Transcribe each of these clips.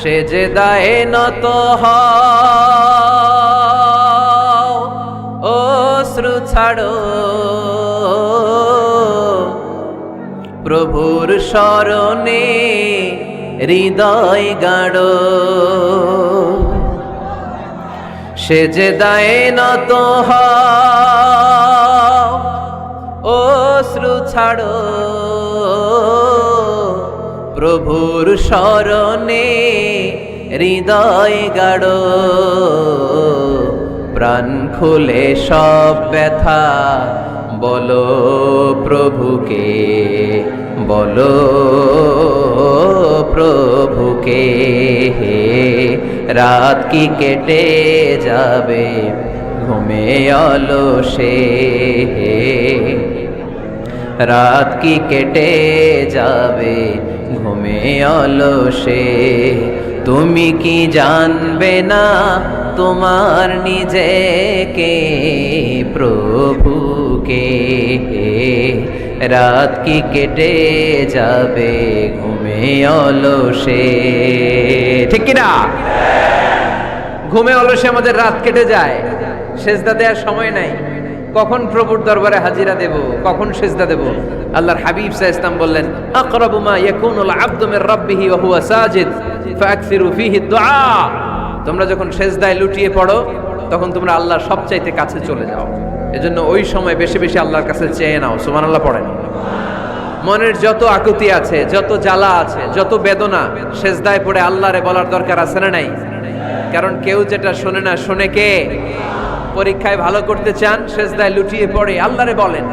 সেজদায়ে নত হও, অশ্রু ছাড়ো, প্রভুর শরণে হৃদয় গাড়ো। সেজদায়ে নত হও, অশ্রু ছাড়ো, প্রভুর শরণে হৃদয় গাড়ো। প্রাণ খুলে সব ব্যথা বলো প্রভুকে, বলো প্রভুকে। রাত কি কেটে যাবে ঘুমে অলসে, রাত কি কেটে যাবে ঘুমে অলসে। তুমি কি জানবে না তোমার নিজেকে প্রভুকে, রাত কি কেটে যাবে ঘুমে অলসে। ঠিক কিনা? ঘুমে অলসে আমাদের রাত কেটে যায়, সেজদা দেওয়ার সময় নাই। কখন প্রভুর দরবারে হাজিরা দেব, কখন সেজদা দেব? আল্লাহর হাবিব সাল্লাল্লাহু আলাইহি ওয়াসাল্লাম বললেন, আকরাবু মা ইয়াকুনুল আবদু মির রাব্বিহি ওয়া হুয়া সাজিদ ফাআকসিরু ফীহি দুআ। তোমরা যখন সেজদায় লুটিয়ে পড়ো তখন তোমরা আল্লাহর সবচাইতে কাছে চলে যাও। এজন্য ওই সময় বেশি বেশি আল্লাহর কাছে চেয়ে নাও। সুবহানাল্লাহ পড়েন। মনের যত আকুতি আছে, যত জ্বালা আছে, যত বেদনা, সেজদায় পড়ে আল্লাহরে বলার দরকার আছে না নাই? কারণ কেউ যেটা শোনে না, শোনে কে? পরীক্ষায় ভালো করতে চান, সেজদায় লুটিয়ে পড়ে আল্লাহরে বলেন।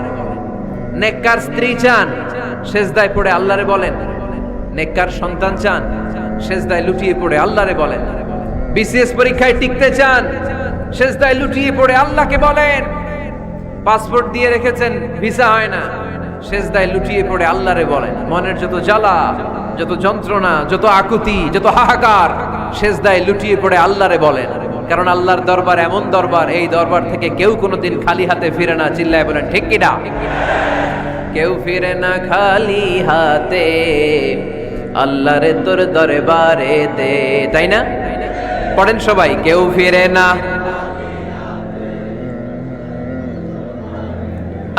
নেককার স্ত্রী চান, সেজদায় পড়ে আল্লাহরে বলেন। নেককার সন্তান চান, সেজদায় লুটিয়ে পড়ে আল্লাহরে বলেন। বিসিএস পরীক্ষায় টিকতে চান, সেজদায় লুটিয়ে পড়ে আল্লাহকে বলেন। পাসপোর্ট দিয়ে রেখেছেন, ভিসা হয় না, সেজদায় লুটিয়ে পড়ে আল্লাহরে বলেন। মনের যত জ্বালা, যত যন্ত্রণা, যত আকুতি, যত হাহাকার, সেজদায় লুটিয়ে পড়ে আল্লাহরে বলেন। কারণ আল্লাহর দরবার এমন দরবার, এই দরবার থেকে কেউ কোনোদিন খালি হাতে ফিরে না। চিল্লায় বলেন ঠিক কিনা? কেউ ফিরে না খালি হাতে আল্লাহরে তোর দরবারে দে, তাই না? পড়েন সবাই, কেউ ফিরে না।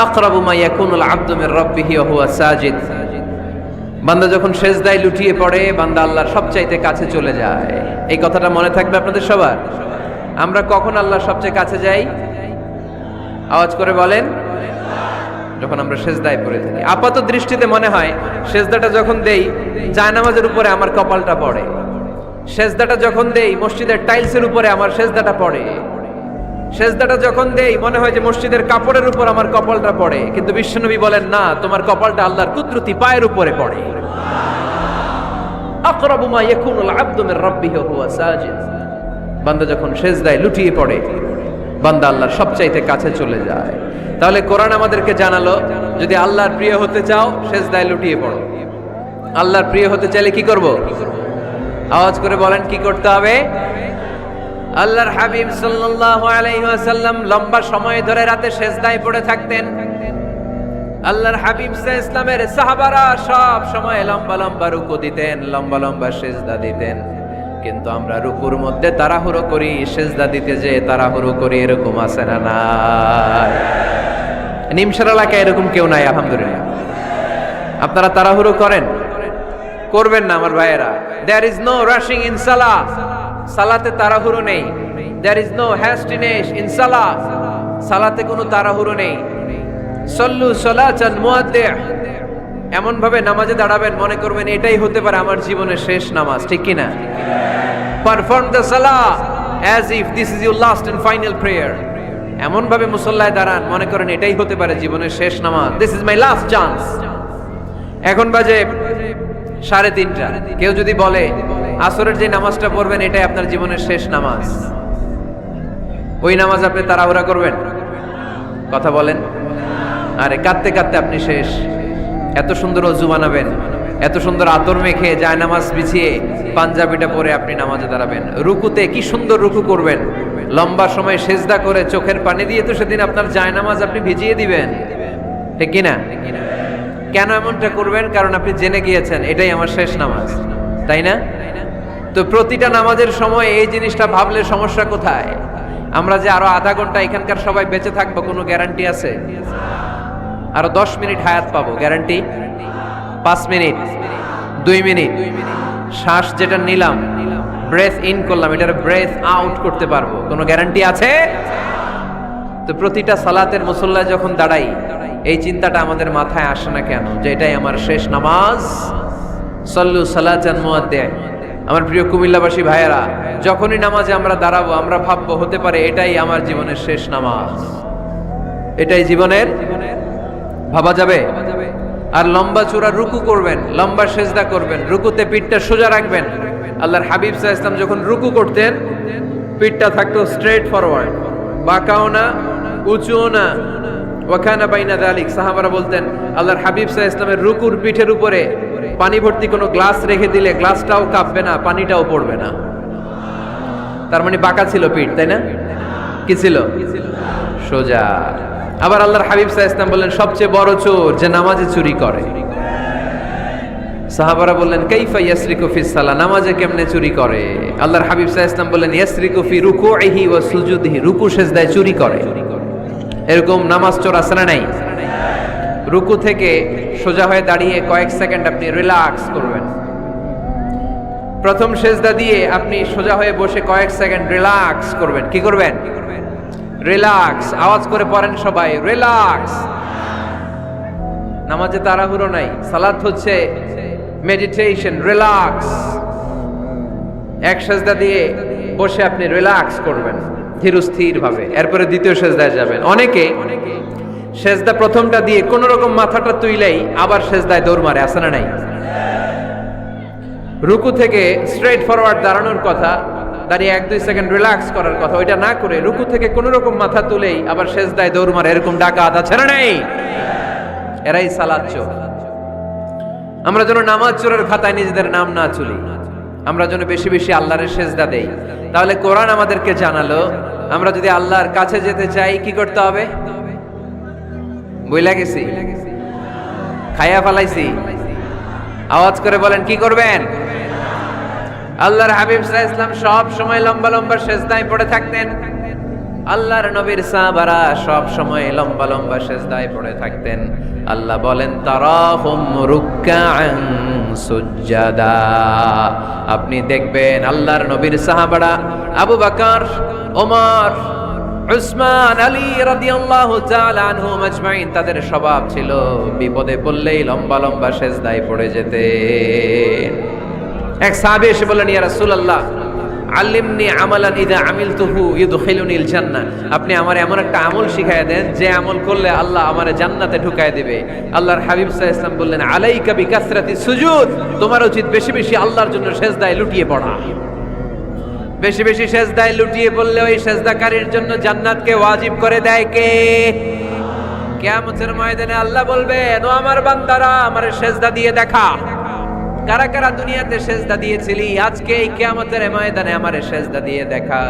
আকরাবু মা ইয়াকুনুল আবদু মির রাব্বিহি ওয়া হুয়া সাজিদ। বান্দা যখন সেজদায় লুটিয়ে পড়ে, বান্দা আল্লাহর সবচাইতে কাছে চলে যায়। এই কথাটা মনে থাকবে আপনাদের সবার। আমরা কখন আল্লাহর সবচেয়ে কাছে যাই? আওয়াজ করে বলেন। যখন আমরা সেজদায় পড়ে থাকি। আপাত দৃষ্টিতে মনে হয় সেজদাটা যখন দেই জায়নামাজের উপরে আমার কপালটা পড়ে, সেজদাটা যখন দেই মসজিদের টাইলসের উপরে আমার সেজদাটা পড়ে, সেজদাটা যখন দেই মনে হয় যে মসজিদের কাপড়ের উপর আমার কপালটা পড়ে। কিন্তু বিশ্বনবী বলেন না, তোমার কপালটা আল্লাহর কুদরতি পায়ের উপরে পড়ে। আকরাবু মা ইয়াকুনুল আবদু মির রাব্বিহি ওয়া হুয়া সাজিদ। বান্দা যখন সেজদায় লুটিয়ে পড়ে, বান্দা আল্লাহর সবচাইতে কাছে চলে যায়। তাহলে কোরআন আমাদেরকে জানালো, যদি আল্লাহর প্রিয় হতে চাও সেজদায় লুটিয়ে পড়ো। আল্লাহর প্রিয় হতে চাইলে কি করব? আওয়াজ করে বলেন কি করতে হবে? আল্লাহর হাবিব সাল্লাল্লাহু আলাইহি ওয়াসাল্লাম লম্বা সময় ধরে রাতে সেজদায় পড়ে থাকতেন। আল্লাহর হাবিব সাল্লাল্লাহু আলাইহি ওয়াসাল্লামের সাহাবারা সব সময় লম্বা লম্বা রুকু দিতেন, লম্বা লম্বা সেজদা দিতেন। কিন্তু আমরা রুকুর মধ্যে তাড়াহুড়ো করি, সেজদা দিতে যে তাড়াহুড়ো করি, এরকম আছে না নাই? নিমশার এলাকায় এরকম কেউ নাই আলহামদুলিল্লাহ। আপনারা তাড়াহুড়ো করেন? করবেন না আমার ভাইয়েরা। There is no rushing in salah. সালাতে তাড়াহুড়ো নেই। There is no hastiness in salah. সালাতে কোনো তাড়াহুড়ো নেই। সল্লু সালাতান মুআদ্দিহ। এমন ভাবে নামাজে দাঁড়াবেন মনে করবেন এটাই হতে পারে আমার জীবনের শেষ নামাজ, ঠিক কি না? Perform the salah as if this is your last and final prayer. এমন ভাবে মুসল্লায় দাঁড়ান মনে করেন এটাই হতে পারে জীবনের শেষ নামাজ। This is my last chance. এখন বাজে 3:30। কেউ যদি বলে আসরের যে নামাজটা পড়বেন এটাই আপনার জীবনের শেষ নামাজ, ওই নামাজ আপনি তাড়াহুড়া করবেন? কথা বলেন। আরে কাঁদতে কাঁদতে আপনি শেষ। এত সুন্দর ওযু বানাবেন, এত সুন্দর আতর মেখে জায়নামাজ বিছিয়ে পাঞ্জাবিটা পরে আপনি নামাজে দাঁড়াবেন। রুকুতে কি সুন্দর রুকু করবেন, লম্বা সময় সেজদা করে চোখের পানি দিয়ে তো সেদিন আপনার জায়নামাজ আপনি ভিজিয়ে দিবেন, ঠিক কি না? কেন এমনটা করবেন? কারণ আপনি জেনে গিয়েছেন এটাই আমার শেষ নামাজ, তাই না? তো প্রতিটা নামাজের সময় এই জিনিসটা ভাবলে সমস্যা কোথায়? আমরা যে আরো আধা ঘন্টা এখানকার সবাই বেঁচে থাকবো কোনো গ্যারান্টি আছে? আরো 10 মিনিট হায়াত পাবো, গ্যারান্টি? 5 মিনিট, 2 মিনিট, শ্বাস যেটা নিলাম, ব্রেথ ইন করলাম, এটার ব্রেথ আউট করতে পারবো, কোনো গ্যারান্টি আছে? তো প্রতিটা সালাতের মুসল্লায় যখন দাঁড়াই, এই চিন্তাটা আমাদের মাথায় আসে না কেন যে এটাই আমার শেষ নামাজ? সল্লু সালাতান মুআদ্দিআ। আমার প্রিয় কুমিল্লাবাসী ভাইয়েরা, যখনই নামাজে আমরা দাঁড়াবো, আমরা ভাববো হতে পারে এটাই আমার জীবনের শেষ নামাজ, এটাই জীবনের, ভাবা যাবে? আর লম্বা চূড়া রুকু করবেন, লম্বা সেজদা করবেন, রুকুতে পিঠটা সোজা রাখবেন। আল্লাহর হাবিব সাল্লাল্লাহু আলাইহি ওয়াসাল্লাম যখন রুকু করতেন, পিঠটা থাকতো স্ট্রেট ফরওয়ার্ড, বাঁকাও না, উঁচুও না। ওয়াকানা বাইনা যালিক। সাহাবারা বলতেন আল্লাহর হাবিব সাল্লাল্লাহু আলাইহি ওয়াসাল্লামের রুকুর পিঠের উপরে পানি ভর্তি কোনো গ্লাস রেখে দিলে গ্লাসটাও কাঁপবে না, পানিটাও পড়বে না। তার মানে বাঁকা ছিল পিঠ, তাই না? কি ছিল? সোজা। আবার আল্লাহর হাবিব সাল্লাল্লাহু আলাইহি ওয়াসাল্লাম বললেন সবচেয়ে বড় চোর যে নামাজে চুরি করে। সাহাবারা বললেন কাইফা ইয়াসরিকু ফিস সালাহ, নামাজে কেমনে চুরি করে? আল্লাহর হাবিব সাল্লাল্লাহু আলাইহি ওয়াসাল্লাম বললেন ইয়াসরিকু ফি রুকুইহি ওয়া সুজুদিহি, রুকু সেজদায় চুরি করে। এরকম নামাজ চোর আছে না নাই? রুকু থেকে সোজা হয়ে দাঁড়িয়ে কয়েক সেকেন্ড আপনি রিল্যাক্স করবেন। প্রথম সেজদা দিয়ে আপনি সোজা হয়ে বসে কয়েক সেকেন্ড রিল্যাক্স করবেন। কি করবেন? রিল্যাক্স। আওয়াজ করে পড়েন সবাই, রিল্যাক্স। নামাজে তাড়াহুড়ো নাই, সালাত হচ্ছে মেডিটেশন, রিল্যাক্স। এক সেজদা দিয়ে বসে আপনি রিল্যাক্স করবেন ধীরস্থির ভাবে, এরপরে দ্বিতীয় সেজদায় যাবেন। অনেকে সেজদা প্রথমটা দিয়ে কোন রকম মাথাটা তুইলেই আবার সেজদায় দৌড় মারে, আছে না নাই? রুকু থেকে স্ট্রেট ফরওয়ার্ড দাঁড়ানোর কথা, দাঁড়িয়ে 1-2 সেকেন্ড রিল্যাক্স করার কথা, ওইটা না করে রুকু থেকে কোন রকম মাথা তুলেই আবার সেজদায় দৌড় মারে, এরকম ডাকাত আছে না নাই? এরাই সালাত চোর। আমরা যেন নামাজ চোরের খাতায় নিজেদের নাম না তুলি, আমরা যেন বেশি বেশি আল্লাহর সেজদা দেই। তাহলে কোরআন আমাদেরকে জানালো আমরা যদি আল্লাহর কাছে যেতে চাই কি করতে হবে? বইলা গেছি, খাইয়া ফেলাইছি, আওয়াজ করে বলেন কি করবেন? আল্লাহর হাবিব সাল্লাল্লাহু আলাইহি ওয়াসাল্লাম সব সময় লম্বা লম্বা সেজদায় পড়ে থাকতেন। আল্লাহর নবীর সাহাবারা সব সময় লম্বা লম্বা সেজদায় পড়ে থাকতেন। আল্লাহ বলেন তারাহুম রুকআন সুজদা। আপনি দেখবেন আল্লাহর নবীর সাহাবারা আবু বকর, ওমর, উসমান, আলী রাদিয়াল্লাহু তাআলা আনহুম আজমাইন, তাদের স্বভাব ছিল বিপদে পড়লেই লম্বা লম্বা সেজদায় পড়ে যেতেন। এক সাহাবী এসে বললেন ইয়া রাসূলুল্লাহ আল্লিমনি আমালান ইযা আমিলতুহু ইউদখিলুনিল জান্নাহ, আপনি আমার এমন একটা আমল শিখায়া দেন যে আমল করলে আল্লাহ আমারে জান্নাতে ঢুকায় দিবে। আল্লাহর হাবিব সাল্লাল্লাহু আলাইহি ওয়াসাল্লাম বললেন আলাইকা বিকাসরাতি সুজুদ, তোমার উচিত বেশি বেশি আল্লাহর জন্য সেজদায় লুটিয়ে পড়া। বেশি বেশি সেজদায় লুটিয়ে পড়লে ওই সেজদাকারীর জন্য জান্নাতকে ওয়াজিব করে দেয় কে? কিয়ামতের ময়দানে আল্লাহ বলবেন ও আমার বান্দারা আমারে সেজদা দিয়ে দেখা, কারা কারা দুনিয়াতে সেজদা দিয়েছিলি, আজকে এই কিয়ামতের ময়দানে আমারে সেজদা দিয়ে দেখা।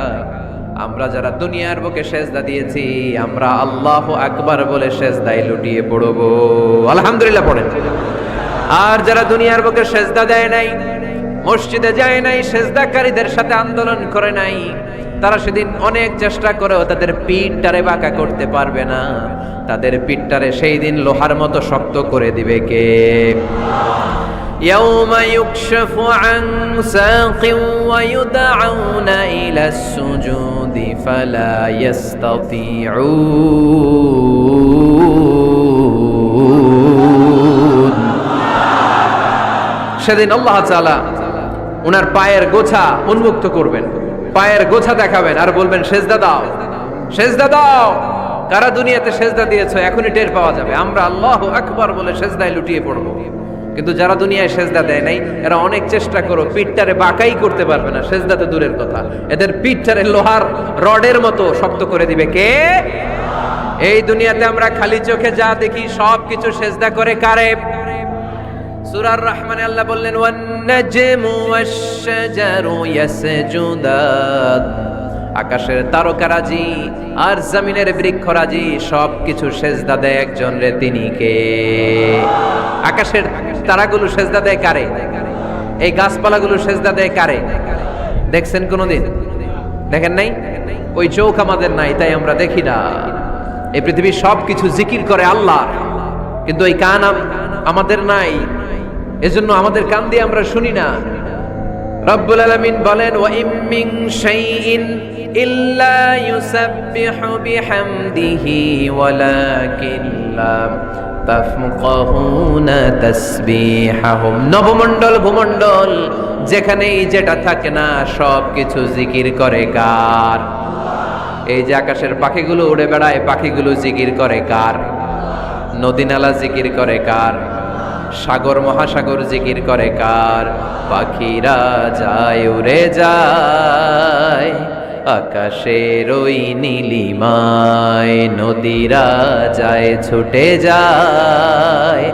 আমরা যারা দুনিয়ার বুকে সেজদা দিয়েছি আমরা আল্লাহু আকবার বলে সেজদায় লুটিয়ে পড়বো, আলহামদুলিল্লাহ পড়েন। আর যারা দুনিয়ার বুকে সেজদা দেয় নাই, মসজিদে যায় নাই, সেজদাকারীদের সাথে আন্দোলন করে নাই, তারা সেদিন অনেক চেষ্টা করেও তাদের পিঠটারে বাঁকা করতে পারবে না। তাদের পিঠটারে সেই দিন লোহার মতো শক্ত করে দিবে কে? يوم يكشف عن ساق ويدعون إلى السجود فلا يستطيعون। সেদিন আল্লাহ তাআলা ওনার পায়ের গোছা উন্মুক্ত করবেন, পায়ের গোছা দেখাবেন আর বলবেন সেজদা দাও, সেজদা দাও। কারা দুনিয়াতে সেজদা দিয়েছো এখনই টের পাওয়া যাবে। আমরা আল্লাহু আকবার বলে সেজদায় লুটিয়ে পড়বো, কিন্তু যারা দুনিয়ায় সেজদা দেয় নাই এরা অনেক চেষ্টা করো পিঠটারে বাঁকাই করতে পারবে না, সেজদা তো দূরের কথা, এদের পিঠটারে লোহার রডের মতো শক্ত করে দিবে কে? এই দুনিয়াতে আমরা খালি চোখে যা দেখি সব কিছু সেজদা করে কারে? সূরার রহমানে আল্লাহ বললেন ওয়ান নাজমু ওয়াশ-শাজারু ইয়াসজুদান, আকাশের তারকারাজি আর জমিনের বৃক্ষরাজি সব কিছু সেজদা দেয় একজন রে, তিনি কে? আকাশের তারাগুলো সেজদা দেয় কারে? এই গাছপালাগুলো সেজদা দেয় কারে? দেখছেন কোনোদিন? দেখেন নাই? ওই চোখ আমাদের নাই, তাই আমরা দেখি না। এই পৃথিবীর সবকিছু জিকির করে আল্লাহ, কিন্তু এই কান আমাদের নাই, এজন্য আমাদের কান দিয়ে আমরা শুনি না। রব্বুল আলামিন বলেন, ওয়া ইম মিন শাইইন ইল্লা ইউসাব্বিহু বিহামদিহি ওয়ালাকিন লা তাফকাহুনা তাসবিহাহুম। নবমণ্ডল ভূমণ্ডল যেখানেই যেটা থাকে না সব কিছু জিকির করে কার? এই যে আকাশের পাখিগুলো উড়ে বেড়ায়, পাখিগুলো জিকির করে কার? নদী নালা জিকির করে কার? সাগর মহাসাগর জিকির করে কার? পাখিরা যায় উড়ে যায় আকাশের ওই নীলিমায়, নদীরা যায় ছুটে যায়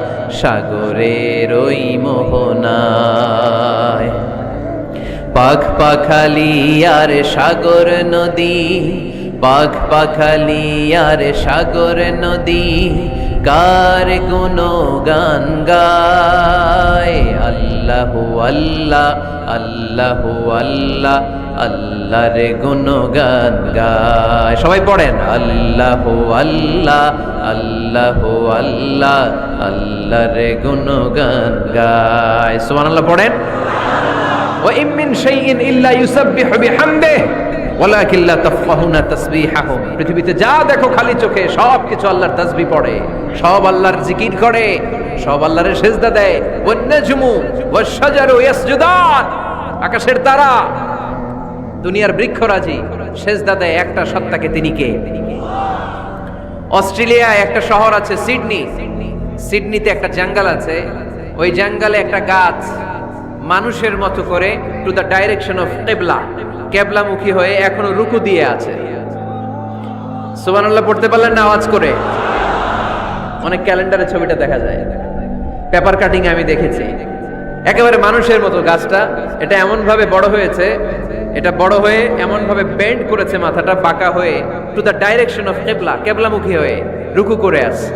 সাগরের ওই মোহনায়। পাখ পাখালি আর সাগর নদী, পাখ পাখালি আর সাগর নদী কার গুণগান গায়? আল্লাহু আল্লাহ, আল্লাহু আল্লাহ, আল্লাহর গুণগান গায়। সবাই পড়েন, আল্লাহু আল্লাহ, আল্লাহু আল্লাহ, আল্লাহর গুণগান গায়। সুবহানাল্লাহ পড়েন। ওয়া ইম মিন শাইইন ইল্লা ইউসাব্বিহু বিহামদিহি ওয়ালাকিন লা তাফকাহুনা তাসবিহাহুম। পৃথিবীতে যা দেখো খালি চোখে সব কিছু আল্লাহর তাসবিহ পড়ে, সব আল্লাহর জিকির করে, সব আল্লাহর সিজদা দেয়। One নাজমু wash শাজারু ইয়াসজুদান। আকাশের তারা, দুনিয়ার বৃক্ষরাজি সিজদা দেয় একটা সত্তাকে। তিনি কে? অস্ট্রেলিয়ায় একটা শহর আছে সিডনি, সিডনিতে একটা জঙ্গল আছে। ওই জঙ্গলে একটা গাছ মানুষের মতো করে টু দ্য ডাইরেকশন অফ কিবলা, কেবলামুখী হয়ে এখনো রুকু দিয়ে আছে। সুবহানাল্লাহ পড়তে পারলেন না আওয়াজ করে? অনেক ক্যালেন্ডারে ছবিটা দেখা যায়, পেপার কাটিং আমি দেখেছি। একেবারে মানুষের মতো গাছটা। এটা এমন ভাবে বড় হয়েছে, এটা বড় হয়ে এমন ভাবে বেন্ড করেছে, মাথাটা বাঁকা হয়ে টু দ্য ডাইরেকশন অফ কিবলা, কেবলামুখী হয়ে রুকু করে আছে।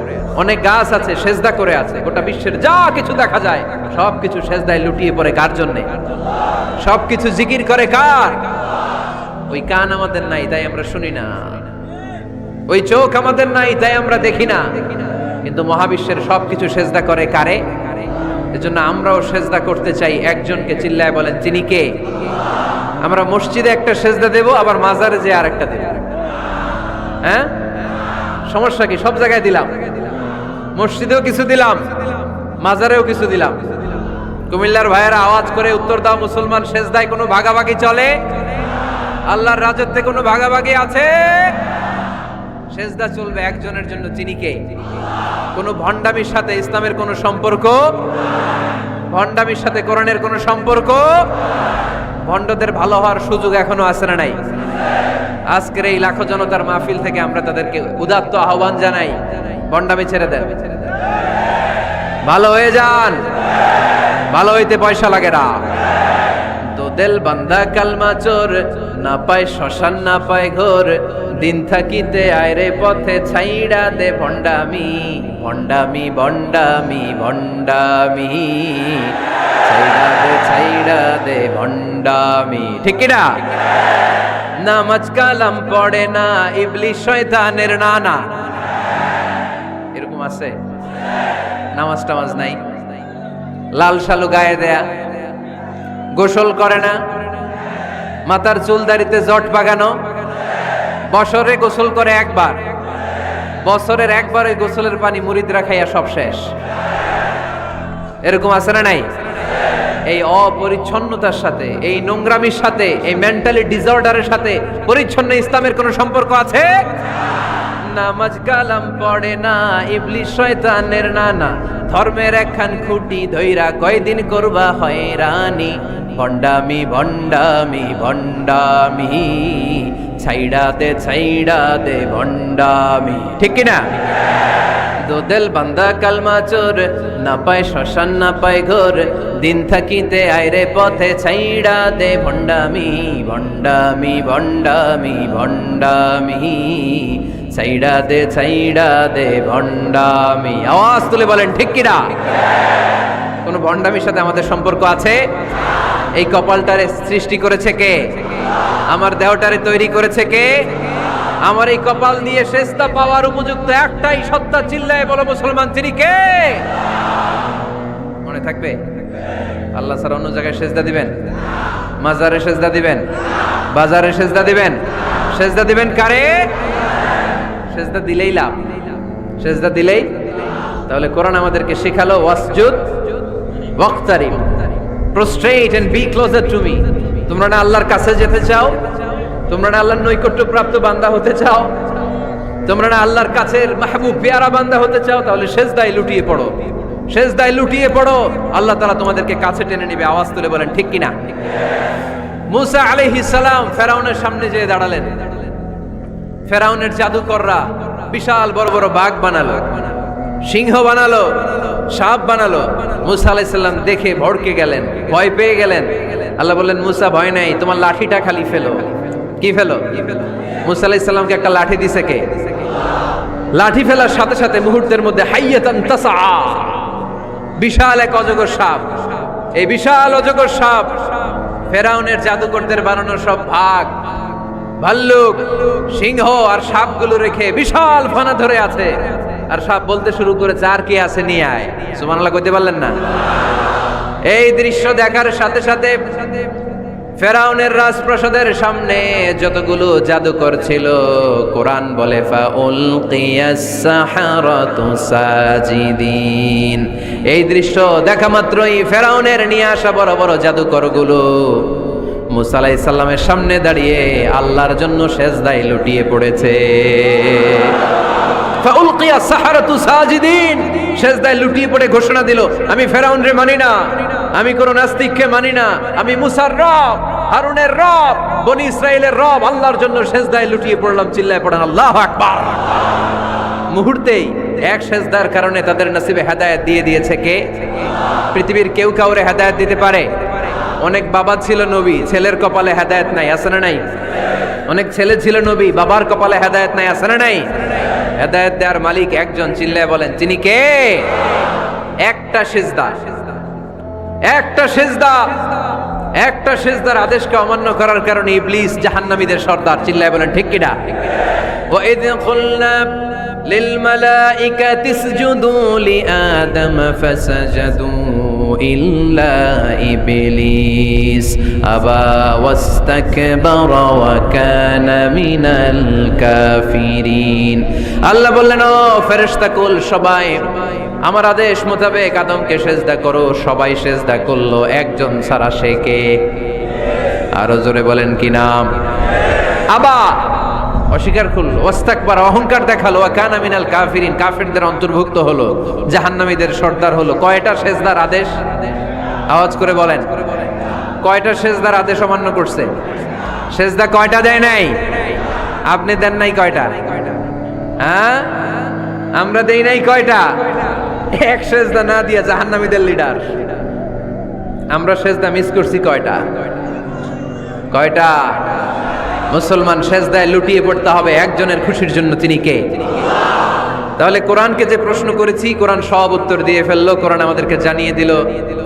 অনেক গাছ আছে সেজদা করে আছে। গোটা বিশ্বের যা কিছু দেখা যায় সব কিছু সেজদায় লুটিয়ে পড়ে কার জন্যে? সব কিছু জিকির করে কার? ওই কান আমাদের নাই, তাই আমরা শুনি না। ওই চোখ আমাদের নাই, তাই আমরা দেখি না। কিন্তু মহাবিশ্বের সবকিছু সেজদা করে কারে? এজন্য আমরাও সেজদা করতে চাই একজনকে। চিল্লায় বলেন, তিনি কে? আমরা মসজিদে একটা সেজদা দেব, আবার মাজারে যে আরেকটা দেব। হ্যাঁ, সমস্যা কি? সব জায়গায় দিলাম, মসজিদেও কিছু দিলাম, মাজারেও কিছু দিলাম। কুমিল্লার ভাইয়েরা আওয়াজ করে উত্তর দাও, মুসলমান সেজদায় কোনো ভাগাভাগি চলে? আল্লাহর রাজত্বে কোনো ভাগাভাগি আছে? সেজদা চলবে একজনের জন্য, তিনি কে? কোনো ভণ্ডামির সাথে ইসলামের কোনো সম্পর্ক, ভণ্ডামির সাথে কোরআনের কোনো সম্পর্ক। ভণ্ডদের ভালো হওয়ার সুযোগ এখনো আছে না নাই? আজকের এই লাখো জনতার মাহফিল থেকে আমরা তাদেরকে উদাত্ত আহ্বান জানাই, ভণ্ডামি ছেড়ে দেন, ভালো হয়ে যান। ভালো হইতে পয়সা লাগে না। তো দিল বান্দা কালমা চোর, না পায় শ্মশান না পায় ঘোর, দিন থাকিতে আয়রে পথে ছাইড়া দে ভণ্ডামি, ভণ্ডামি ভণ্ডামি ভণ্ডামি, ছাইড়া দে ভণ্ডামি। ঠিক কিনা? নামাজ কালাম পড়ে না, ইবলিশ শয়তানের নানা। এরকম আছে? নামাজ টামাজ নাই, লাল শালু গায়ে দেয়া, গোসল করে না, মাথার চুল দাড়িতে জট বাগানো, বছরে গোসল করে একবার, বছরের একবার ওই গোসলের পানি মুরিদরা খাইয়া সব শেষ। এরকম আছে না নাই? এই অপরিচ্ছন্নতার সাথে, এই নোংরামির সাথে, এই মেন্টালি ডিসঅর্ডারের সাথে পরিচ্ছন্ন ইসলামের কোনো সম্পর্ক আছে? নামাজ কালাম পড়ে না, ইবলিশ শয়তানের নানা, ধর্মের একখান খুঁটি ধইরা কয়দিন করবা হয়রানি, ভণ্ডামি ভণ্ডামি ভণ্ডামি, ছাইড়া দে ভণ্ডামি। ঠিক কিনা? দো দিল বান্দা কালমা চোর, না পায় শ্মশান না পায় ঘোর, দিন থাকিতে আয়রে পথে ছাইড়া দে ভণ্ডামি, ভণ্ডামি ভণ্ডামি ভণ্ডামি, ছাইড়া দে ভণ্ডামি। আওয়াজ তুলে বলেন ঠিক কিনা? কোনো ভণ্ডামির সাথে আমাদের সম্পর্ক আছে? এই কপালটারে সৃষ্টি করেছে কে? আমার দেহটারে তৈরি করেছে কে? আমার এই কপাল নিয়ে সেজদা পাওয়ার উপযুক্ত একটাই সত্তা, চিল্লায় বলো মুসলমান, তিনি কে? মনে থাকবে? আল্লাহ ছাড়া অন্য জায়গায় সেজদা দিবেন? মাজারে সেজদা দিবেন? বাজারে সেজদা দিবেন? সেজদা দিবেন কারে? সেজদা দিলেই লাভ, সেজদা দিলেই। তাহলে কোরআন আমাদেরকে শেখালো ওয়াসজুদ ওয়াক্তারিব, prostrate and be closer to me. তোমরা না আল্লাহর কাছে যেতে চাও? তোমরা না আল্লাহর নৈকট্যপ্রাপ্ত বান্দা হতে চাও? তোমরা না আল্লাহর কাছের মাহবুব পেয়ারা বান্দা হতে চাও? তাহলে সেজদায় লুটিয়ে পড়ো, সেজদায় লুটিয়ে পড়ো। আল্লাহ তাআলা তোমাদেরকে কাছে টেনে নেবে। আওয়াজ তুলে বলেন ঠিক কিনা? মুসা আলাইহিস সালাম ফেরাউনের সামনে যেয়ে দাঁড়ালেন। ফেরাউনের জাদুকররা বিশাল বড় বড় বাঘ বানালো, সিংহ বানালো, সাপ বানালো। মুসা আলাইহিস সালাম দেখে ভড়কে গেলেন, ভয় পেয়ে গেলেন। আল্লাহ বললেন, মুসা ভয় নাই, তোমার লাঠিটা খালি ফেলো। কি ফেলো? মুসা আলাইহিস সালামকে একটা লাঠি দিছে কে? লাঠি ফেলার সাথে সাথে মুহূর্তের মধ্যে হাইয়াতান তাসআ, বিশাল এক অজগর সাপ। এই বিশাল অজগর সাপ ফেরাউনের জাদুকরদের বানানো সব ভাগ, ভাল্লুক, সিংহ আর সাপগুলো রেখে বিশাল ফানা ধরে আছে। আর সাপ বলতে শুরু করেছে, আর কি আছে নিয়ে আয়। সুবহানাল্লাহ কইতে পারলেন না? এই দৃশ্য দেখার সাথে সাথে ফেরাউনের রাজপ্রাসাদের সামনে যতগুলো জাদুকর ছিল, কোরআন বলে ফাউলকিয়াস সাহারাতু সাজিদিন। এই দৃশ্য দেখা মাত্রই ফেরাউনের নিয়ে আসা বড় বড় জাদুকরগুলো মুসা আলাইহিস সালামের সামনে দাঁড়িয়ে আল্লাহর জন্য সেজদায় লুটিয়ে পড়েছে। ফাউলকিয়াস সাহারাতু সাজিদিন, সেজদায় লুটিয়ে পড়ে ঘোষণা দিল, আমি ফেরাউনরে মানি না, আমি কোন নাস্তিককে মানি না, আমি মুসার রব, হারুনের রব, বনি ইসরাইলের রব, আল্লাহর জন্য সেজদায় লুটিয়ে পড়লাম। চিল্লায় পড়েন আল্লাহু আকবার। মুহূর্তেই এক সেজদার কারণে তাদের নসিবে হেদায়েত দিয়ে দিয়েছে কে? পৃথিবীর কেউ কাউরে হেদায়েত দিতে পারে? অনেক বাবা ছিল নবী, ছেলের কপালে হেদায়েত নাই, আছে না নাই? অনেক ছেলে ছিল নবী, বাবার কপালে হেদায়েত নাই, আছে না নাই? হেদায়েত দেওয়ার মালিক একজন, চিল্লায় বলেন তিনি কে? একটা সিজদা, একটা সিজদা, একটা সিজদার আদেশকে অমান্য করার কারণে ইবলিস জাহান্নামীদের সর্দার। চিল্লায় বলেন ঠিক কিনা? ওয়া ইয কুলনা লিল মালাইকাতি ইসজুদু লিআদম ফাসাজাদু ইল্লা ইবলিস আবা ওয়াস্তাকবারা ওয়া কানা মিনাল কাফিরিন। আল্লাহ বললেন, ও ফেরেশতাকুল সবাই আমার আদেশ মোতাবেক আদমকে সেজদা করো। সবাই সেজদা করলো, একজন ছাড়া, সে কে? আরো জোরে বলেন কি নাম? আবা, অস্বীকার করলো, ওয়াস্তাকবারা, অহংকার দেখালো, ওয়া কানা মিনাল কাফিরিন, কাফিরদের অন্তর্ভুক্ত হলো, জাহান্নামীদের সর্দার হলো। কয়টা সেজদার আদেশ? আওয়াজ করে বলেন, কয়টা সেজদার আদেশ অমান্য করছে? সেজদা কয়টা দেয় নাই? আপনি দেন নাই কয়টা? হ্যাঁ, আমরা দেই নাই কয়টা? এক সেজদা না দিয়া জাহান্নামীদের লিডার। আমরা সেজদা মিস করছি কয়টা? কয়টা? মুসলমান, সেজদায় লুটিয়ে পড়তে হবে একজনের খুশির জন্য, তিনি কে? তাহলে কোরআনকে যে প্রশ্ন করেছি, কোরআন সব উত্তর দিয়ে ফেললো। কোরআন আমাদেরকে জানিয়ে দিল,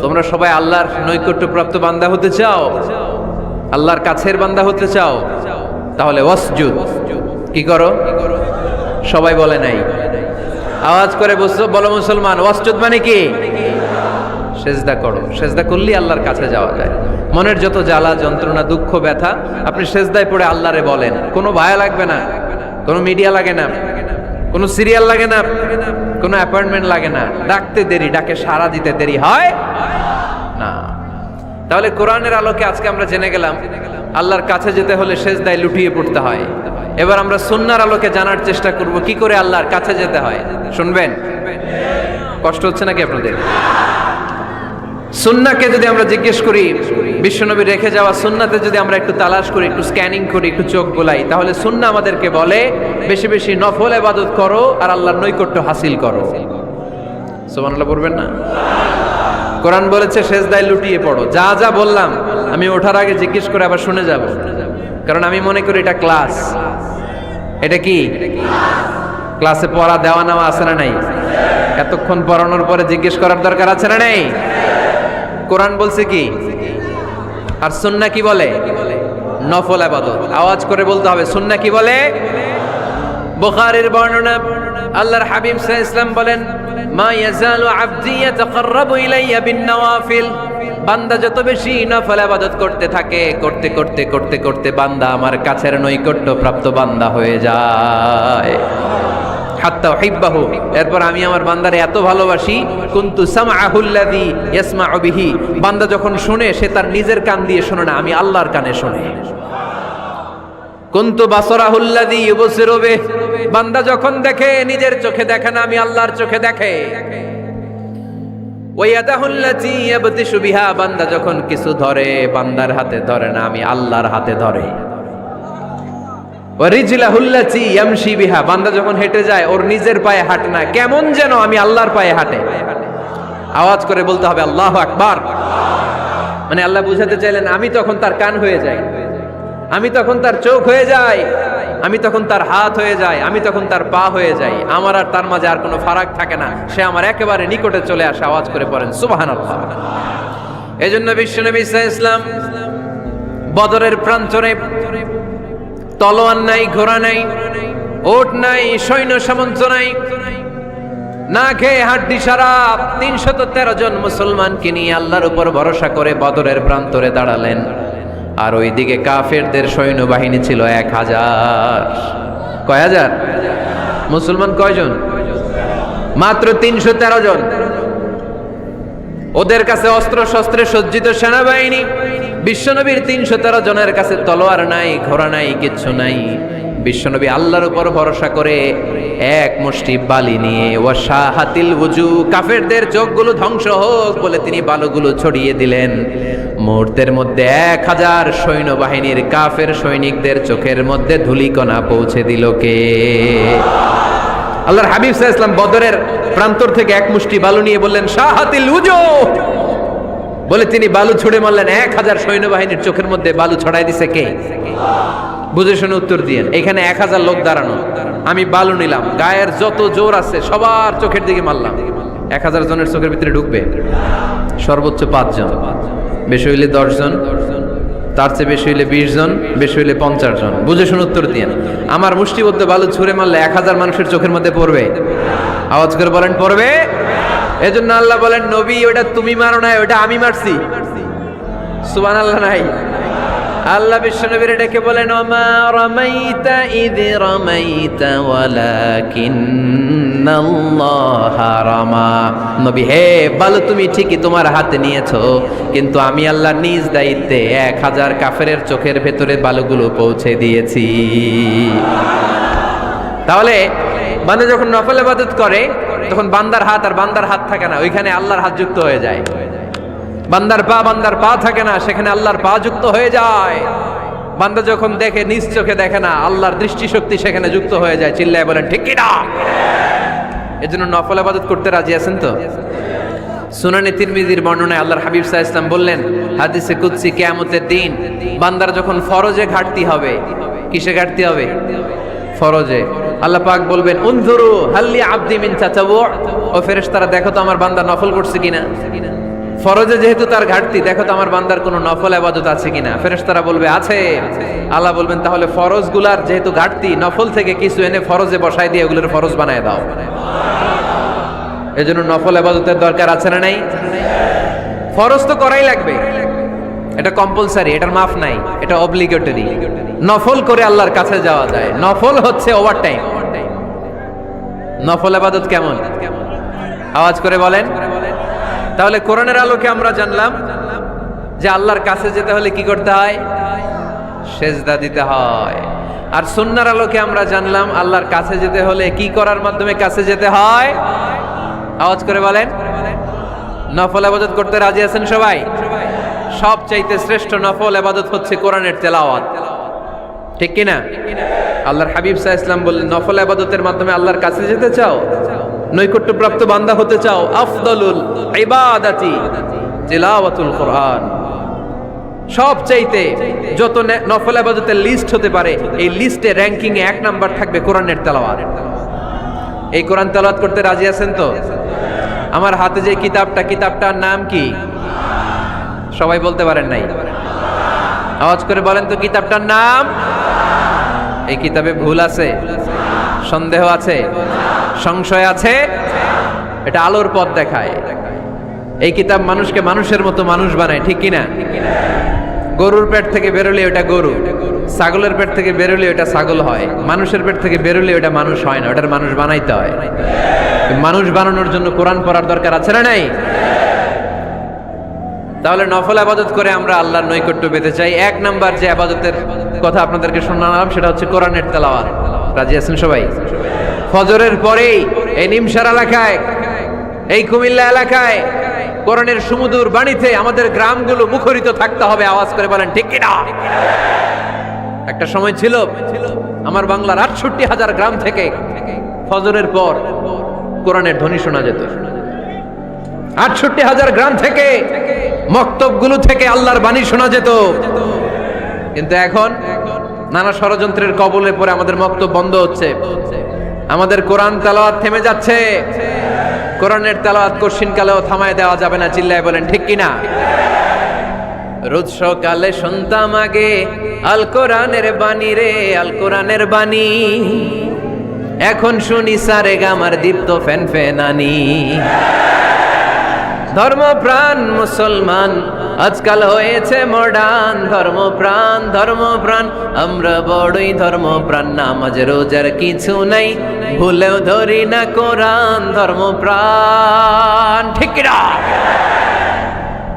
তোমরা সবাই আল্লাহর নৈকট্যপ্রাপ্ত বান্দা হতে চাও, আল্লাহর কাছের বান্দা হতে চাও, তাহলে ওয়াসজুদ, কি করো? সবাই বলে নাই, আওয়াজ করে বলো মুসলমান, ওয়াসজুদ মানে কি? সেজদা করো। সেজদা করলেই আল্লাহর কাছে যাওয়া যায়। মনের যত জ্বালা যন্ত্রণা দুঃখ ব্যথা আপনি সেজদায় পড়ে আল্লাহরে বলেন। কোনো ভায়া লাগবে না, কোনো মিডিয়া লাগে না, কোনো সিরিয়াল লাগে না, কোনো অ্যাপয়েন্টমেন্ট লাগে না, ডাকতে দেরি, ডাকে সাড়া দিতে দেরি হয় না। তাহলে কোরআনের আলোকে আজকে আমরা জেনে গেলাম আল্লাহর কাছে যেতে হলে সেজদায় লুটিয়ে পড়তে হয়। এবার আমরা সুন্নাহর আলোকে জানার চেষ্টা করব কি করে আল্লাহর কাছে যেতে হয়। শুনবেন? কষ্ট হচ্ছে নাকি আপনাদের? সুন্নাহকে যদি আমরা জিজ্ঞেস করি, বিশ্বনবী রেখে যাওয়া সুন্নাতে যদি আমরা একটু তালাশ করি, একটু স্ক্যানিং করি, একটু চোখ বোলাই, তাহলে সুন্নাহ আমাদেরকে বলে বেশি বেশি নফল ইবাদত করো আর আল্লাহর নৈকট্য হাসিল করো। সুবহানাল্লাহ বলবেন না? কোরআন বলেছে সেজদায় লুটিয়ে পড়ো। যা যা বললাম আমি ওঠার আগে জিজ্ঞেস করে আবার শুনে যাব, কারণ আমি মনে করি এটা ক্লাস। এটা কি ক্লাসে পড়া দেওয়া নেওয়া আছে না নাই? এতক্ষণ পড়ানোর পরে জিজ্ঞেস করার দরকার আছে না নেই? কোরআন বলছে কি আর সুন্নাহ কি বলে? নফল ইবাদত। আওয়াজ করে বলতে হবে, সুন্নাহ কি বলে? বুখারীর বর্ণনা, আল্লাহর হাবিব সাল্লাল্লাহু আলাইহি ওয়াসাল্লাম বলেন, মা ইয়াজালু আবদি ইয়াতাকাররাবু ইলাইয়া বিন নওয়াফিল। বান্দা যত বেশি নফল ইবাদত করতে থাকে, করতে করতে করতে করতে বান্দা আমার কাছের নৈকট্য প্রাপ্ত বান্দা হয়ে যায়। হাত্তা উহিব্বাহু, এরপর আমি আমার বান্দারে এত ভালোবাসি, কুনতু সামআহুল্লাযী ইয়াসমাউ বিহি। বান্দা যখন শুনে সে তার নিজের কান দিয়ে শুনে না, আমি আল্লাহর কানে শুনে। কুনতু বাসরাহুল্লাযী ইউবসিরু বিহি। বান্দা যখন দেখে নিজের চোখে দেখে না, আমি আল্লাহর চোখে দেখে। ওয়া ইয়াদাহুল্লাতী ইয়াবতিশু বিহা। বান্দা যখন কিছু ধরে, বান্দার হাতে ধরে না, আমি আল্লাহর হাতে ধরে। ওয়া রিজলাহুল্লাতী ইয়ামশি বিহা। বান্দা যখন হেঁটে যায়, ওর নিজের পায়ে হাঁটে না, কেমন যেন আমি আল্লাহর পায়ে হাঁটে। আওয়াজ করে বলতে হবে আল্লাহু আকবার। মানে আল্লাহ বুঝাতে চাইলেন, আমি তখন তার কান হয়ে যাই, আমি তখন তার চোখ হয়ে যাই, আমি তখন তার হাত হয়ে যাই, আমি তখন তার পা হয়ে যাই। আমার আর তার মাঝে আর কোনো ফারাক থাকে না, সে আমার একেবারে নিকটে চলে আসে। আওয়াজ করে পড়েন সুবহানাল্লাহ। এজন্য বিশ্বনবী সাল্লাল্লাহু আলাইহি ওয়াসাল্লাম বদরের প্রান্তরে তলোয়ার নাই, ঘোড়া নাই, ওট নাই, সৈন্য সামন্ত নাই, না খেয়ে হাড্ডি সারা ৩১৩ জন মুসলমানকে নিয়ে আল্লাহর উপর ভরসা করে বদরের প্রান্তরে দাঁড়ালেন। আর ওইদিকে কাফেরদের সৈন্যবাহিনী ছিল ১,০০০। কয় হাজার? মুসলমান কয়জন? মাত্র ৩১৩ জন। ওদের কাছে অস্ত্র শস্ত্রে সজ্জিত সেনাবাহিনী। বিশ্বনবীর ৩১৩ জনের কাছে তলোয়ার নাই, ঘোড়া নাই, কিচ্ছু নাই। বিশ্বনবী আল্লাহর উপর ভরসা করে এক মুষ্টি বালি নিয়ে, ওয়াশাহাতিল ওযু, কাফেরদের চোখগুলো ধ্বংস হোক বলে তিনি বালুগুলো ছড়িয়ে দিলেন। মুহূর্তের মধ্যে ১,০০০ সৈন্যবাহিনীর কাফের সৈনিকদের চোখের মধ্যে ধূলিকণা পৌঁছে দিল কে? আল্লাহর হাবিব সাল্লাল্লাহু আলাইহি ওয়াসাল্লাম বদরের প্রান্তর থেকে এক মুষ্টি বালু নিয়ে বললেন, শাহাতিল ওযু বলে তিনি বালু ছুড়ে মারলেন। ১,০০০ সৈন্যবাহিনীর চোখের মধ্যে বালু ছড়াই দিছে কে? বুঝে শুনে উত্তর দিয়েন। এখানে ১,০০০ লোক দাঁড়ানো, আমি বালু নিলাম, গায়ের যত জোর আছে সবার চোখের দিকে মারলাম। ১,০০০ জনের চোখের ভিতরে ঢুকবে? সর্বোচ্চ ৫ জন, বেশি হইলে ১০ জন, তার চেয়ে বেশি হইলে ২০ জন, বেশি হইলে ৫০ জন। বুঝে শুনে উত্তর দিয়েন। আমার মুষ্টিবদ্ধ বালু ছুঁড়ে মারলে ১,০০০ মানুষের চোখের মধ্যে পড়বে? আওয়াজ করে বলেন পড়বে। এজন্য আল্লাহ বলেন, নবী ওটা তুমি মারো নাই, ওটা আমি মারছি। সুবহানাল্লাহ নাই? আল্লাহ বিশ্বনবীর ডেকে বলেন, ওমা রামাইতা ইয রামাইতা ওয়ালাকিন্নাল্লাহা রামা। নবী হে, বালু তুমি ঠিকই তোমার হাতে নিয়েছো, কিন্তু আমি আল্লাহ নিজ দায়িত্বে ১,০০০ কাফেরের চোখের ভেতরে বালুগুলো পৌঁছে দিয়েছি। তাহলে বান্দা যখন নফল ইবাদত করে, তখন বান্দার হাত আর বান্দার হাত থাকে না, ওইখানে আল্লাহর হাত যুক্ত হয়ে যায়। বান্দার পা থাকে না, সেখানে আল্লাহর পা যুক্ত হয়ে যায়। বান্দা যখন দেখে, নিজ চোখে দেখে না, আল্লাহর দৃষ্টিশক্তি সেখানে যুক্ত হয়ে যায়। চিল্লায় বলেন ঠিক কি না? এজন্য নফল ইবাদত করতে রাজি আছেন তো? সুনানে তিরমিজির বর্ণনায় আল্লাহর হাবিব সাল্লাল্লাহু আলাইহি ওয়াসাল্লাম বললেন, হাদিসে কুদসি, কিয়ামতের দিন বান্দার যখন ফরজে ঘাটতি হবে, কিসে ঘাটতি হবে? ফরজে। আল্লাহ পাক বলবেন, উনজুরু হাল্লি আবদি মিন তাতাওয়ু। ও ফেরেশতারা, দেখো তো আমার বান্দা নফল করছে কিনা। ফরজে যেহেতু তার ঘাটতি, দেখো তো আমার বান্দার কোনো নফল ইবাদত আছে কিনা। ফেরেশতারা বলবে আছে। আল্লাহ বলবেন, তাহলে ফরজগুলার যেহেতু ঘাটতি, নফল থেকে কিছু এনে ফরজে বসায় দিয়ে ওগুলোর ফরজ বানায় দাও। এজন্য নফল ইবাদতের দরকার আছে না নাই? ফরজ তো করাই লাগবে, এটা কম্পালসারি, এটার মাফ নাই, এটা অব্লিগেটরি। নফল করে আল্লাহর কাছে যাওয়া যায়। নফল হচ্ছে ওভার টাইম। নফল ইবাদত কেমন? আওয়াজ করে বলেন। তাহলে কোরআনের আলোকে আমরা জানলাম যে আল্লাহর কাছে যেতে হলে কি করতে হয়? সেজদা দিতে হয়। আর সুন্নাহর আলোকে আমরা জানলাম আল্লাহর কাছে যেতে হলে কি করার মাধ্যমে কাছে যেতে হয়? আওয়াজ করে বলেন। নফল ইবাদত করতে রাজি আছেন সবাই? সবচাইতে শ্রেষ্ঠ নফল ইবাদত হচ্ছে কোরআনের তেলাওয়াত, ঠিক কি না? আল্লাহর হাবিব সাল্লাল্লাহু আলাইহি ওয়াসাল্লাম বললেন, নফল ইবাদতের মাধ্যমে আল্লাহর কাছে যেতে চাও, নৈকট্যপ্রাপ্ত বান্দা হতে চাও, আফদলুল ইবাদাতি তিলাওয়াতুল কোরআন। সবচাইতে যত নফল ইবাদতের লিস্ট হতে পারে, এই লিস্টে র্যাঙ্কিং এ ১ নাম্বার থাকবে কোরআনের তেলাওয়াত। এই কোরআন তেলাওয়াত করতে রাজি আছেন তো? আমার হাতে যে কিতাবটার নাম কি? সবাই বলতে পারেন নাই? আওয়াজ করে বলেন তো, কিতাবটার নাম? এই কিতাবে ভুল আছে, সন্দেহ আছে, সংশয় আছে? এটা আলোর পথ দেখায়। এই কিতাব মানুষকে মানুষের মতো মানুষ বানায়, ঠিক কিনা? গরুর পেট থেকে বেরোলে ওটা গরু, ছাগলের পেট থেকে বেরোলে ওটা ছাগল হয়, মানুষের পেট থেকে বেরোলে ওটা মানুষ হয় না, ওটার মানুষ বানাইতে হয়। মানুষ বানানোর জন্য কোরআন পড়ার দরকার আছে না নাই? তাহলে নফল আবাদত করে আমরা আল্লাহর নৈকট্য পেতে চাই। এক নাম্বার যে আবাদতের কথা আপনাদেরকে শোনালাম সেটা হচ্ছে কোরআনের তেলাওয়াত। রাজি আছেন সবাই? ফজরের পরেই এই নিমসার এলাকায়, এই কুমিল্লা এলাকায় কোরআনের সুমধুর বাণীতে আমাদের গ্রামগুলো মুখরিত থাকতে হবে। আওয়াজ করে বলেন ঠিক কিনা? একটা সময় ছিল আমার বাংলার ৬৮,০০০ গ্রাম থেকে ফজরের পর কোরআনের ধ্বনি শোনা যেত। ৬৮,০০০ গ্রাম থেকে মক্তবগুলো থেকে আল্লাহর বাণী শোনা যেত। কিন্তু এখন নানা ষড়যন্ত্রের কবলে পড়ে আমাদের মক্তব বন্ধ হচ্ছে, আমাদের কোরআন তেলাওয়াত থেমে যাচ্ছে। কোরআনের তেলাওয়াত কঠিন কালেও থামায় দেওয়া যাবে না। চিল্লায় বলেন ঠিক কিনা? রোজ সকালে শুনতাম আগে আল কোরআনের বাণী রে, আল কোরআনের বাণী। এখন শুনি সারে গামার দীপ্ত ফ্যান ফ্যানানি। ধর্মপ্রাণ মুসলমান আজকাল হয়েছে মডার্ন। ধর্মপ্রাণ আমরা বড়ই ধর্মপ্রাণ। নামাজ রোজার কিছু নাই, ভুলেও ধরি না কোরআন। ধর্মপ্রাণ ঠিক না?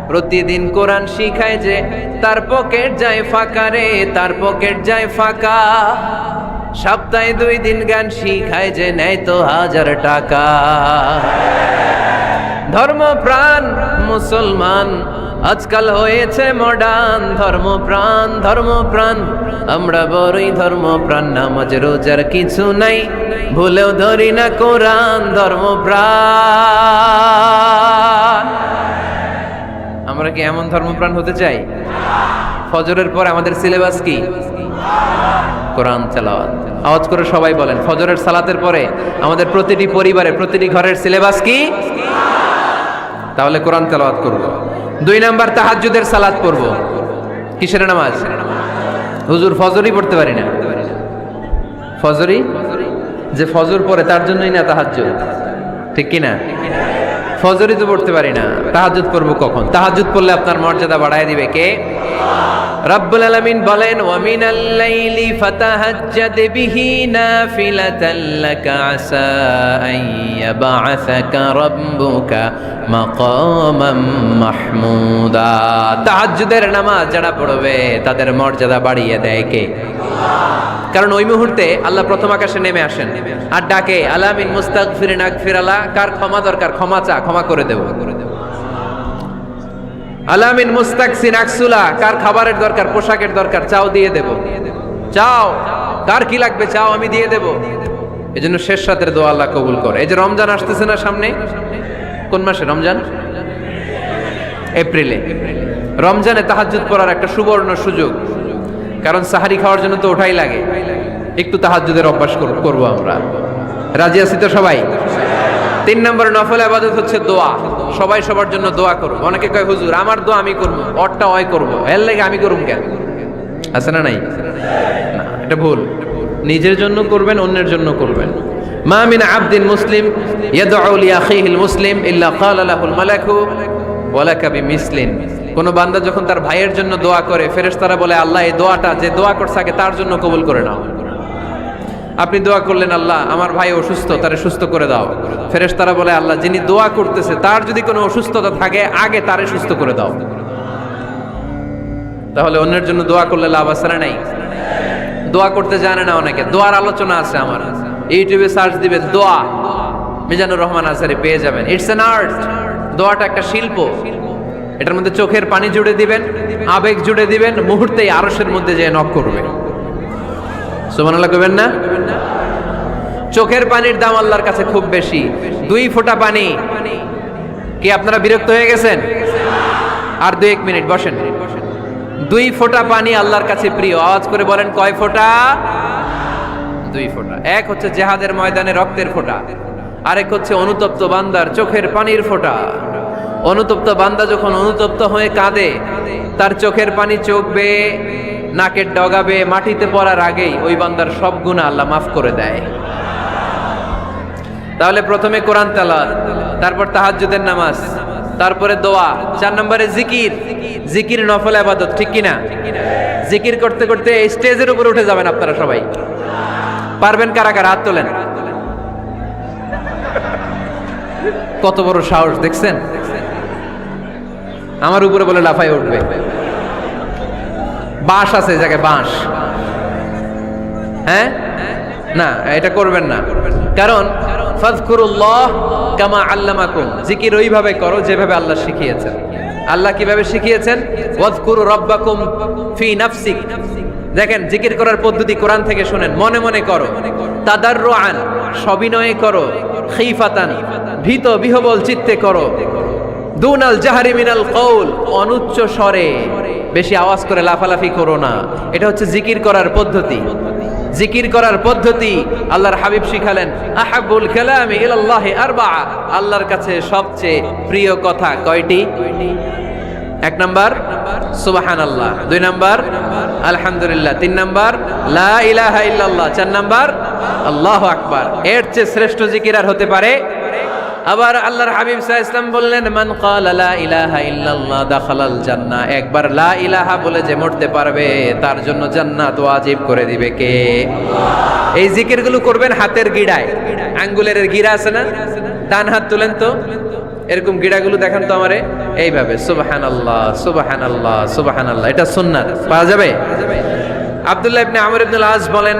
প্রতিদিন কোরআন শিখায় যে তার পকেট যায় ফাঁকা রে, তার পকেট যায় ফাঁকা। সপ্তাহে 2 দিন গান শিখায় যে নেয় তো 1000 টাকা। ধর্মপ্রাণ মুসলমান আজকাল হয়েছে মডার্ন। ধর্মপ্রাণ আমরা বড়ই ধর্মপ্রাণ। নামাজ রোজার কিছু নাই, ভুলেও ধরি না কোরআন। ধর্মপ্রাণ। আমরা কি এমন ধর্মপ্রাণ হতে চাই? ফজরের পর আমাদের সিলেবাস কি? কোরআন তেলাওয়াত। আওয়াজ করে সবাই বলেন, ফজরের সালাতের পরে আমাদের প্রতিটি পরিবারে, প্রতিটি ঘরের সিলেবাস কি? তাহলে কোরআন তেলাওয়াত করব। 2 নাম্বার তাহাজ্জুদের সালাত পড়ব। কিসের নামাজ? হুজুর ফজরই পড়তে পারি না। ফজরই যে ফজর পড়ে তার জন্যই না তাহাজ্জুদ, ঠিক কি না? ফজরই তো পড়তে পারি না, তাহাজ্জুদ পড়ব কখন? তাহাজ্জুদ পড়লে আপনার মর্যাদা বাড়ায় দিবে কে? রব্বুল আলামিন বলেন, ওয়া মিনাল লাইলি ফাতাহাজ্জাদ বিহি নাফিলাতাল লাকা আসা আন ইয়াবআসাকা রাব্বুকা মাকামাম মাহমুদা। তাহাজ্জুদের নামাজ যারা পড়বে তাদের মর্যাদা বাড়িয়ে দেয় কে? কারণ ওই মুহূর্তে আল্লাহ প্রথম আকাশে নেমে আসেন আর ডাকে, আলা মিন মুস্তাগফিরিন আগফিরালা। কার ক্ষমা দরকার? ক্ষমা চা, ক্ষমা করে দেব। আলামিন মুস্তাকসিন আকসুলা। কার খাবারের দরকার, পোশাকের দরকার? চাও, দিয়ে দেব। চাও, কার কি লাগবে? চাও, আমি দিয়ে দেব। এজন্য শেষ রাতের দোয়া আল্লাহ কবুল করে। এই যে রমজান আসতেছে না সামনে, কোন মাসে রমজান? এপ্রিলে। রমজানে তাহাজ্জুদ পড়ার একটা সুবর্ণ সুযোগ, কারণ সাহারি খাওয়ার জন্য তো ওঠাই লাগে। একটু তাহাজ্জুদের অভ্যাস করব আমরা। রাজি আছি তো সবাই? 3 নম্বর নফল ইবাদত হচ্ছে দোয়া। সবাই সবার জন্য দোয়া করব। অনেকে কয় হুজুর আমার দোয়া আমি করব, ওরটা ওই করব, এর লাগে আমি করব কেন? আছে না নাই? না, এটা ভুল। নিজের জন্য করবেন, অন্যের জন্য করবেন। মা মিন আবদিন মুসলিম ইয়াদউ লি আখিহিল মুসলিম ইল্লা ক্বালা লাহুল মালাকু ওয়া লাকা বিমিসলিন। কোন বান্দা যখন তার ভাইয়ের জন্য দোয়া করে, ফেরেশতারা বলে আল্লাহ এই দোয়াটা যে দোয়া করছে আগে তার জন্য কবুল করে নাও। আপনি দোয়া করলেন, আল্লাহ আমার ভাই অসুস্থ, তারে সুস্থ করে দাও। ফেরেশতারা বলে আল্লাহ যিনি দোয়া করতেছে তার যদি কোনো অসুস্থতা থাকে আগে তারে সুস্থ করে দাও। তাহলে অন্যের জন্য দোয়া করলে লাভ আছে না নাই? দোয়া করতে জানে না অনেকে। দোয়ার আলোচনা আছে আমার, ইউটিউবে সার্চ দিবেন দোয়া, মিজানুর রহমান আজহারি পেয়ে যাবেন। It's an art. দোয়াটা একটা শিল্প। এটার মধ্যে চোখের পানি জুড়ে দিবেন, আবেগ জুড়ে দিবেন, মুহূর্তেই আরশের মধ্যে যেয়ে নক করবে। সুবহানাল্লাহ কইবেন না? চোখের পানির দাম আল্লাহর কাছে খুব বেশি। 2 ফোঁটা পানি। কি আপনারা বিরক্ত হয়ে গেছেন? আর 2-1 মিনিট বসেন। 2 ফোঁটা পানি আল্লাহর কাছে প্রিয়। আওয়াজ করে বলেন কয় ফোঁটা? 2 ফোঁটা। এক হচ্ছে জিহাদের ময়দানে রক্তের ফোঁটা, আরেক হচ্ছে অনুতপ্ত বান্দার চোখের পানির ফোঁটা। অনুতপ্ত বান্দা যখন অনুতপ্ত হয়ে কাঁদে, তার চোখের পানি চোখ বেয়ে নাকের ডগাবে মাটিতে পড়ার আগেই ওই বান্দার সব গুনাহ আল্লাহ মাফ করে দেয়। তাহলে প্রথমে কোরআন তেলাওয়াত, তারপর তাহাজ্জুদের নামাজ, তারপরে দোয়া, 4 নম্বরে জিকির। জিকির নফল ইবাদত, ঠিক কিনা? জিকির করতে করতে এই স্টেজের উপরে উঠে যাবেন আপনারা সবাই। পারবেন কারা কারা? হাত তোলেন। কত বড় সাহস দেখছেন? আমার উপরে বলে লাফাই উঠবে। বাঁশ আছে এই জায়গায়, বাঁশ। হ্যাঁ, না এটা করবেন না, কারণ ফাযকুরুল্লাহ কামা আল্লামাকুম, জিকির ওইভাবে করো যেভাবে আল্লাহ শিখিয়েছেন। আল্লাহ কিভাবে শিখিয়েছেন? ওয়াযকুরু রাব্বাকুম ফি নাফসিক। দেখেন জিকির করার পদ্ধতি কোরআন থেকে শুনেন। মনে মনে করো, তাদাররুআন সবিনয়ে করো, খিফাতান ভীত বিহবল চিত্তে করো, দুনাল জাহরি মিনাল কওল অনুচ্চ স্বরে, বেশি আওয়াজ করে লাফালাফি করো না। এটা হচ্ছে জিকির করার পদ্ধতি। জিকির করার পদ্ধতি আল্লাহর হাবিব শিখালেন, আহাব্বুল কালামি ইলাল্লাহি আরবাআ, আল্লাহর কাছে সবচেয়ে প্রিয় কথা কয়টি? 1 নাম্বার সুবহানাল্লাহ, 2 নাম্বার আলহামদুলিল্লাহ, 3 নাম্বার লা ইলাহা ইল্লাল্লাহ, 4 নাম্বার আল্লাহু আকবার। এর চেয়ে শ্রেষ্ঠ জিকির আর হতে পারে? আবার আল্লাহর হাবিব সাল্লাল্লাহু আলাইহি ওয়াসাল্লাম বললেন, মান ক্বালা লা ইলাহা ইল্লাল্লাহ দাখালাল জান্নাহ, একবার লা ইলাহা বলে যে মরতে পারবে তার জন্য জান্নাত ওয়াজিব করে দিবে কে? আল্লাহ। এই জিকিরগুলো করবেন হাতের গিড়ায়, আঙ্গুলের গিড়া আছে না? ডান হাত তুলেন তো, এরকম গিড়াগুলো দেখান তো আমারে, এইভাবে সুবহানাল্লাহ সুবহানাল্লাহ সুবহানাল্লাহ। এটা সুন্নাত, পাওয়া যাবে? আব্দুল্লাহ ইবনে আমর ইবনে আল আস বলেন,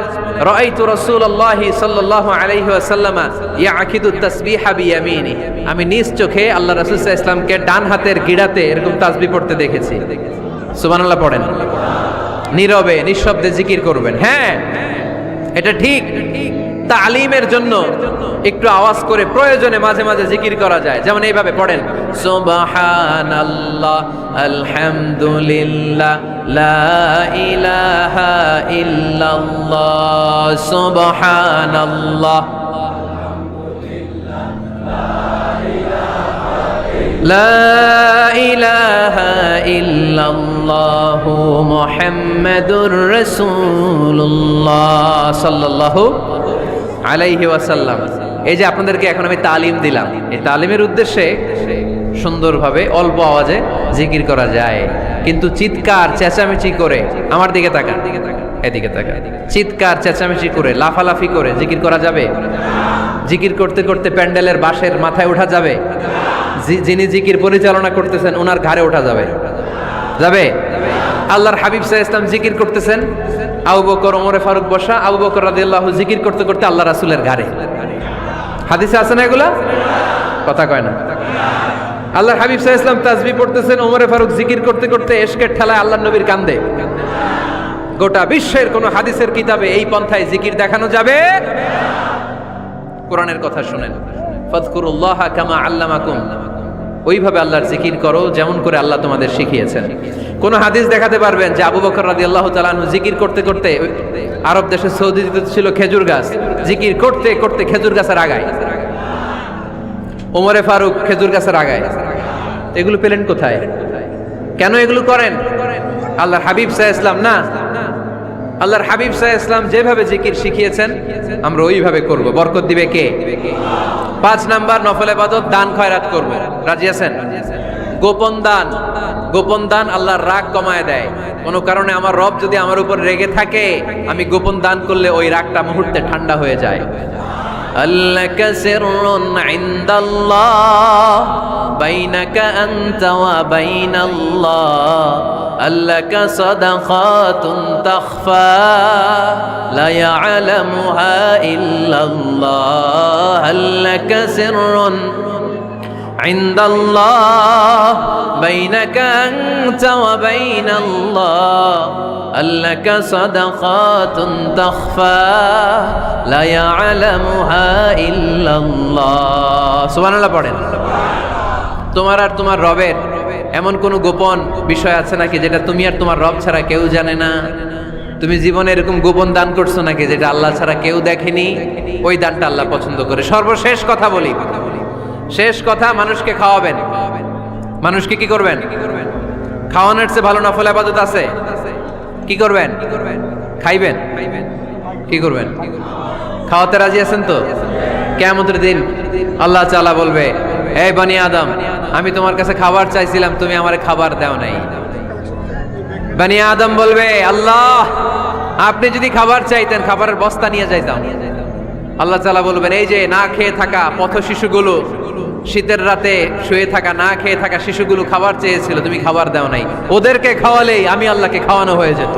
রাআইতু রাসূলুল্লাহি সাল্লাল্লাহু আলাইহি ওয়াসাল্লাম ইয়াকিদু তাসবিহা বিয়ামিনি, আমি নিজ চোখে আল্লাহ রাসূল সাল্লাল্লাহু আলাইহি ওয়াসাল্লামকে ডান হাতের গিড়াতে এরকম তাসবিহ পড়তে দেখেছি। সুবহানাল্লাহ পড়েন, নীরবে নিঃশব্দে জিকির করবেন। হ্যাঁ, এটা ঠিক। তালিমের জন্য একটু আওয়াজ করে প্রয়োজনে মাঝে মাঝে জিকির করা যায়, যেমন এইভাবে পড়েন, সুবহানাল্লাহ আলহামদুলিল্লাহ লা ইলাহা ইল্লাল্লাহ সুবহানাল্লাহ লা ইলাহা ইল্লাল্লাহ মুহাম্মাদুর রাসূলুল্লাহ সাল্লাল্লাহু আলাইহি ওয়াসাল্লাম। এই যে আপনাদেরকে এখন আমি তালিম দিলাম, এই তালিমের উদ্দেশ্যে সুন্দরভাবে অল্প আওয়াজে জিকির করা যায়, কিন্তু চিৎকার চেঁচামেচি করে, আমার দিকে তাকান, এদিকে তাকান, চিৎকার চেঁচামেচি করে লাফালাফি করে জিকির করা যাবে? জিকির করতে করতে প্যান্ডেলের বাঁশের মাথায় ওঠা যাবে? যিনি জিকির পরিচালনা করতেছেন ওনার ঘাড়ে ওঠা যাবে? যাবে? আল্লাহর হাবিব সাল্লাল্লাহু আলাইহি ওয়াসাল্লাম জিকির করতেছেন, আবু বকর ওমরে ফারুক বসা, আবু বকর রাদিয়াল্লাহু জিকির করতে করতে আল্লাহ রাসূলের ঘাড়ে। হাদিসে আছে না এগুলা? কথা কয় না। আল্লাহর হাবিব সাল্লাল্লাহু আলাইহি ওয়াসাল্লাম তাসবিহ পড়তেছেন, ওমরে ফারুক জিকির করতে করতে ইশকের ঠেলায় আল্লাহর নবীর কান্দে। গোটা বিশ্বের কোন হাদিসের কিতাবে এই পন্থায় জিকির দেখানো যাবে? কোরআনের কথা শুনেন, ফাযকুরুল্লাহ কামা আল্লামাকুম, ওইভাবে আল্লাহর জিকির করো যেমন করে আল্লাহ তোমাদের শিখিয়েছেন। কোন হাদিস দেখাতে পারবেন যে আবু বকর রাদিয়াল্লাহু তাআলা আনহু জিকির করতে করতে, আরব দেশে সৌদিতে ছিল খেজুর গাছ, জিকির করতে করতে খেজুর গাছের আগায়, ওমরে ফারুক খেজুর গাছের আগায়, এগুলো পেলেন কোথায়? কেন এগুলো করেন? আল্লাহর হাবিব সাল্লাল্লাহু আলাইহি ওয়াসাল্লাম না, আল্লাহর হাবিব সাল্লাল্লাহু আলাইহি ওয়াসাল্লাম যেভাবে জিকির শিখিয়েছেন আমরা ওইভাবে করব। বরকত দিবে কে? 5 নাম্বার নফল ইবাদত, দান খয়রাত করব। রাজি আছেন? গোপন দান, গোপন দান আল্লাহর রাগ কমায় দেয়। কোনো কারণে আমার রব যদি আমার উপর রেগে থাকে, আমি গোপন দান করলে ওই রাগটা মুহূর্তে ঠান্ডা হয়ে যায়। আল্লাকা সিররুন ইনদাল্লাহ বাইনাকা আনতা ওয়া বাইনাল্লাহ, আল্লাকা সাদাকাতুন তাখফা লা ইয়ালামুহা ইল্লাল্লাহ, আল্লাকা সিররুন ইনদাল্লাহ বাইনাকা আনতা ওয়া বাইনাল্লাহ, আল্লাকা সাদাকাতুন তাখফা লা ইয়ালামুহা ইল্লাল্লাহ। সুবহানাল্লাহ পড়েন। তোমার আর তোমার রবের এমন কোন গোপন বিষয় আছে নাকি যেটা তুমি আর তোমার রব ছাড়া কেউ জানে না? তুমি জীবনে এরকম গোপন দান করছো নাকি যেটা আল্লাহ ছাড়া কেউ দেখেনি? ওই দানটা আল্লাহ পছন্দ করে। সর্বশেষ কথা বলি, শেষ কথা, মানুষকে খাওয়াবেন। মানুষকে কি করবেন? খাওয়ানোর চেয়ে ভালো নফল ইবাদত আছে? কি করবেন? খাইবেন। কি করবেন? খাওয়াতে রাজি আছেন তো? কিয়ামতের দিন আল্লাহ তাআলা বলবে, এই বনি আদম, আমি তোমার কাছে খাবার চাইছিলাম, তুমি আমারে খাবার দাও নাই। বনি আদম বলবে, আল্লাহ, আপনি যদি খাবার চাইতেন খাবারের বস্তা নিয়ে যাইতাম। আল্লাহ তাআলা বলবেন, এই যে না খেয়ে থাকা পথ শিশুগুলো, শীতের রাতে শুয়ে থাকা না খেয়ে থাকা শিশুগুলো খাবার চেয়েছিল, তুমি খাবার দাও নাই, ওদেরকে খাওয়ালেই আমি আল্লাহকে খাওয়ানো হয়ে যেত।